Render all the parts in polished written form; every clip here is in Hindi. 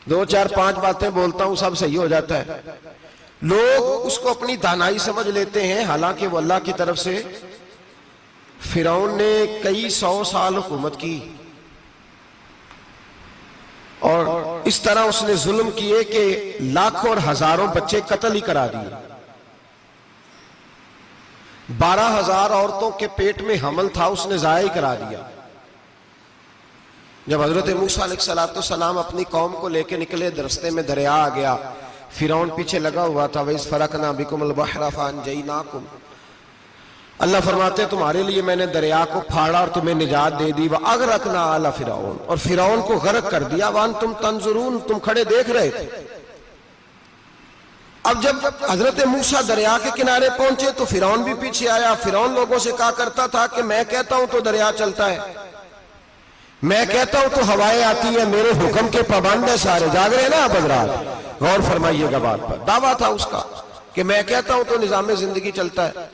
दो चार पांच बातें बोलता हूं सब सही हो जाता है। लोग उसको अपनी दानाई समझ लेते हैं, हालांकि वो अल्लाह की तरफ से। फिरौन ने कई 100 साल हुकूमत की और इस तरह उसने जुल्म किए कि लाखों और हजारों बच्चे कत्ल ही करा दिए। 12,000 औरतों के पेट में हमल था, उसने जाया ही करा दिया। जब हजरत मूसा अलैहिस्सलाम अपनी कौम को लेकर निकले, रास्ते में दरिया आ गया, फिरौन पीछे लगा हुआ था। वैस फरकना बिकुमुल बहरा फअनजयनाकुम, अल्लाह फरमाते तुम्हारे लिए मैंने दरिया को फाड़ा और तुम्हें निजात दे दी। वह अगरकना आला फिरौन, और फिरौन को गर्क कर दिया। वान तुम तंजुरून, तुम खड़े देख रहे थे। अब जब हजरत मूसा दरिया के किनारे पहुंचे तो फिरौन भी पीछे आया। फिरौन लोगों से कहा करता था कि मैं कहता हूं तो दरिया चलता है, मैं कहता हूं तो हवाएं आती है, मेरे हुक्म के पाबंद है सारे। जाग रहे ना आप हजरात, गौर फरमाइएगा बात पर। दावा था उसका कि मैं कहता हूं तो निजाम जिंदगी चलता है।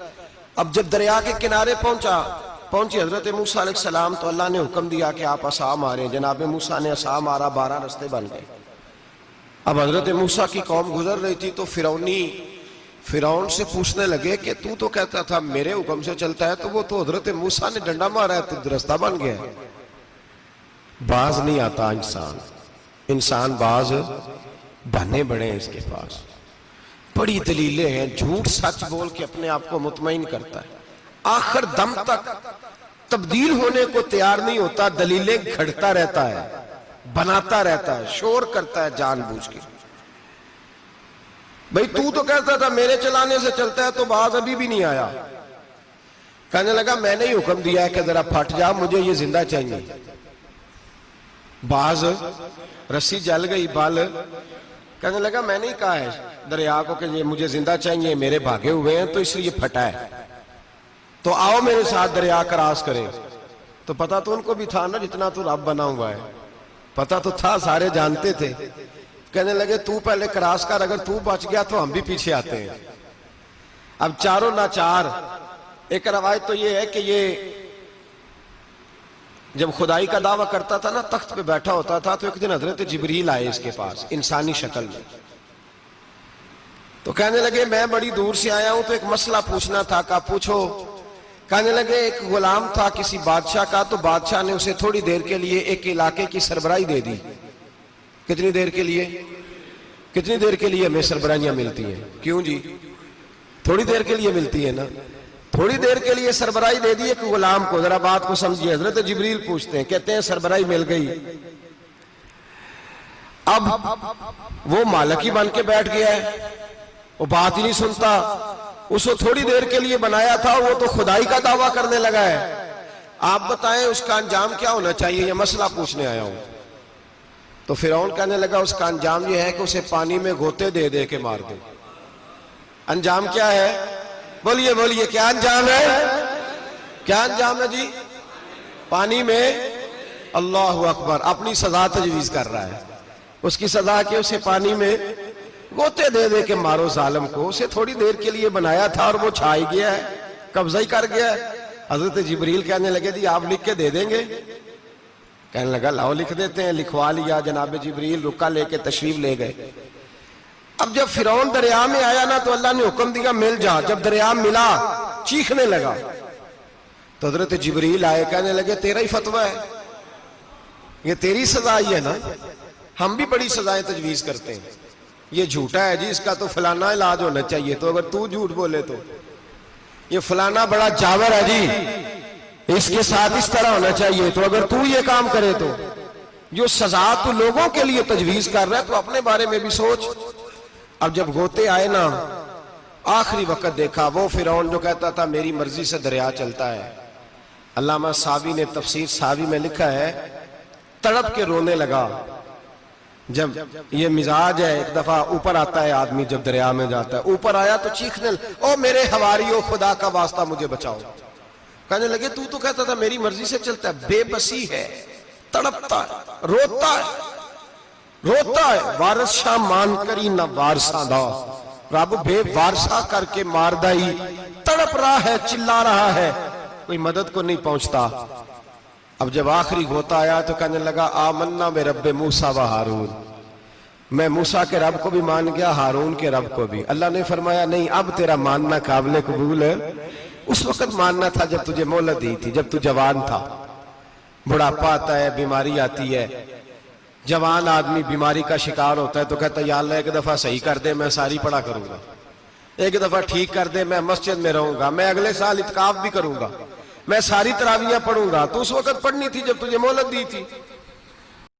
अब जब दरिया के किनारे पहुंची हजरत मूसा अलैहिस्सलाम, तो अल्लाह ने हुक्म दिया कि आप असा मारे। जनाब मूसा ने असा मारा, 12 रास्ते बन गए। अब हजरत मूसा की कौम गुजर रही थी तो फिरौन से पूछने लगे कि तू तो कहता था मेरे हुक्म से चलता है, तो वो तो हजरत मूसा ने डंडा मारा है तो रास्ता बन गया है। बाज नहीं आता इंसान बाज बने बड़े हैं इसके पास, बड़ी दलीलें हैं। झूठ सच बोल के अपने आप को मुतमईन करता है, आखिर दम तक तब्दील होने को तैयार नहीं होता, दलीलें घड़ता रहता है, बनाता रहता है, शोर करता है जानबूझ के। भाई तू तो कहता था मेरे चलाने से चलता है, तो बाज अभी भी नहीं आया। कहने लगा मैंने ही हुक्म दिया है कि जरा फट जा, मुझे ये जिंदा चाहिए। बाज रस्सी जल गई, बाल कहने लगा मैंने ही कहा है दरिया को कि ये मुझे जिंदा चाहिए, मेरे भागे हुए हैं तो इसलिए फटा है, तो आओ मेरे साथ दरिया क्रॉस करें। तो पता तो उनको भी था ना, जितना तू रब बना हुआ है, पता तो था, सारे जानते थे। कहने लगे तू पहले क्रॉस कर, अगर तू बच गया तो हम भी पीछे आते हैं। अब चारों नाचार। एक रवायत तो ये है कि ये जब खुदाई का दावा करता था ना, तख्त पे बैठा होता था, तो एक दिन हजरत जिब्रील आए इसके पास इंसानी शक्ल में। तो कहने लगे मैं बड़ी दूर से आया हूं तो एक मसला पूछना था। कहा पूछो। कहने लगे एक गुलाम था किसी बादशाह का, तो बादशाह ने उसे थोड़ी देर के लिए एक इलाके की सरबराही दे दी। कितनी देर के लिए? कितनी देर के लिए हमें सरबराहियां मिलती हैं? क्यों जी? थोड़ी देर के लिए मिलती है ना। थोड़ी देर के लिए सरबराही दे दी एक गुलाम को। जरा बात को समझिए। हजरत जिब्रील पूछते हैं, कहते हैं सरबराही मिल गई। अब वो मालिक ही बन के बैठ गया है, वो बात ही नहीं सुनता। उसको थोड़ी देर के लिए बनाया था, वो तो खुदाई का दावा करने लगा है। आप बताएं उसका अंजाम क्या होना चाहिए, ये मसला पूछने आया हूं। तो फिरौन कहने लगा उसका अंजाम ये है कि उसे पानी में गोते दे दे के मार दे। अंजाम क्या है? बोलिए बोलिए, क्या अंजाम है? क्या अंजाम है जी? पानी में। अल्लाहु अकबर, अपनी सजा तजवीज कर रहा है। उसकी सजा के उसे पानी में गोते दे दे के मारो जालिम को। उसे थोड़ी देर के लिए बनाया था और वो छा ही गया है, कब्जा ही कर गया है। हजरत जिब्रील कहने लगे जी आप लिख के दे देंगे? कहने लगा लाओ लिख देते हैं। लिखवा लिया। जनाब जिब्रील रुका लेके तशरीफ ले गए। अब जब फिरौन दरिया में आया ना, तो अल्लाह ने हुक्म दिया मिल जा। जब दरिया मिला चीखने लगा, तो हजरत जिब्रील आए, कहने लगे तेरा ही फतवा है, ये तेरी सजा ही है ना। हम भी बड़ी सजाएं तजवीज करते हैं। ये झूठा है जी, इसका तो फलाना इलाज होना चाहिए, तो अगर तू झूठ बोले तो ये फलाना बड़ा जावर है जी, इसके साथ इस तरह होना चाहिए, तो अगर तू ये काम करे तो जो सजा तू लोगों के लिए तजवीज कर रहा है, तो अपने बारे में भी सोच। अब जब गोते आए ना, आखिरी वक्त देखा वो फिरौन जो कहता था मेरी मर्जी से दरिया चलता है। अल्लामा सावी ने तफसीर सावी में लिखा है, तड़प के रोने लगा। जब ये मिजाज है, एक दफा ऊपर आता है आदमी जब दरिया में जाता है, ऊपर आया तो चीखने, ओ मेरे हवारियों खुदा का वास्ता मुझे बचाओ। कहने लगे तू तो कहता था मेरी मर्जी से चलता है। बेबसी है, तड़पता है, रोता है। वारसा मान करी ना वारसा दा, रब बेवारसा करके मारदा ही। तड़प रहा है, चिल्ला रहा है, कोई मदद को नहीं पहुंचता। अब जब आखिरी गोता आया तो कहने लगा आमन्ना में रब्बे मूसा व हारून, मैं मूसा के रब को भी मान गया, हारून के रब को भी। अल्लाह ने फरमाया नहीं, अब तेरा मानना काबिल कबूल है। उस वक्त मानना था जब तुझे मोहलत दी थी, जब तू जवान था। बुढ़ापा आता है, बीमारी आती है, जवान आदमी बीमारी का शिकार होता है तो कहता है या अल्लाह एक दफा सही कर दे, मैं सारी पढ़ा करूंगा, एक दफा ठीक कर दे, मैं मस्जिद में रहूंगा, मैं अगले साल इत्काफ भी करूंगा, मैं सारी तरावियां पढ़ूंगा। तो उस वक्त पढ़नी थी जब तुझे मोहलत दी थी।